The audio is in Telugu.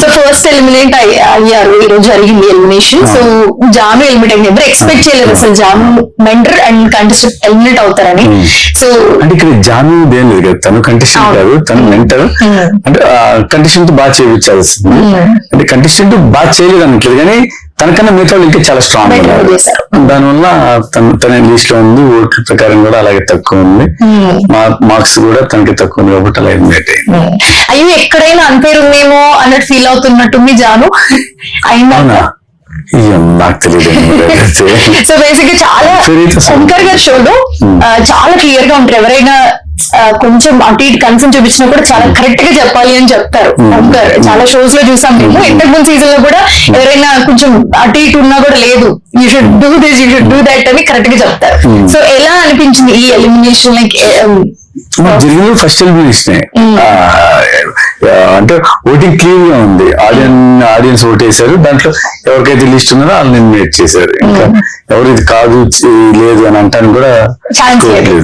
సో ఫస్ట్ ఎలిమినేట్ అయ్యారు, ఈ రోజు జరిగింది ఎలిమినేషన్. సో జాను ఎలిమినేట్ అయింది. ఎవరు ఎక్స్పెక్ట్ చేయలేదు అసలు Janu mentor and contestant eliminate అవుతారని. సో అంటే ఇక్కడ జాను దేని లేదు కదా, తను కంటెస్టెంట్ కాదు, తను మెంటర్. అంటే కంటెస్టెంట్ బాగా చేయించాల్సింది. అంటే కంటెస్టెంట్ బాగా చేయలేదు అనట్లేదు, కానీ తనకన్నా మిగతా వాళ్ళు ఇంకా చాలా స్ట్రాంగ్ ఉన్నారు. దానివల్ల తన లిస్ట్ లో ఉంది. ఓట్ల ప్రకారం కూడా అలాగే తక్కువ ఉంది, మార్క్స్ కూడా తనకి తక్కువ ఉంది కాబట్టి అలా ఎలిమినేట్ అయింది. అయ్యో ఎక్కడైనా అన్ఫేర్ ఉందేమో అన్నట్టు ఫీల్ అవుతున్నట్టుంది జాను అయినా. నాకు తెలియదు. సో బేసిక్ గా చాలా శంకర్ గారి షోలో చాలా క్లియర్ గా ఉంటారు. ఎవరైనా కొంచెం అటు ఇటు కన్సర్న్ చూపించినా కూడా చాలా కరెక్ట్ గా చెప్పాలి అని చెప్తారు. శంకర్ చాలా షోస్ లో చూసాం మేము. ఇంతకు ముందు సీజన్ లో కూడా ఎవరైనా కొంచెం అటు ఇటు ఉన్నా కూడా లేదు, you should do this, you should do that అని కరెక్ట్ గా చెప్తారు. సో ఎలా అనిపించింది ఈ ఎలిమినేషన్? లైక్ జరిగింది ఫస్ట్ ఎలిమినేషన్. అంటే ఓటింగ్ క్లియర్ గా ఉంది. ఆడియన్స్ ఓట్ వేశారు. దాంట్లో ఎవరికైతే లిస్ట్ ఉన్నారో వాళ్ళని ఎలిమినేట్ చేశారు. ఇంకా ఎవరు ఇది కాదు లేదు అని అంటాను కూడా ఛాన్స్ లేదు.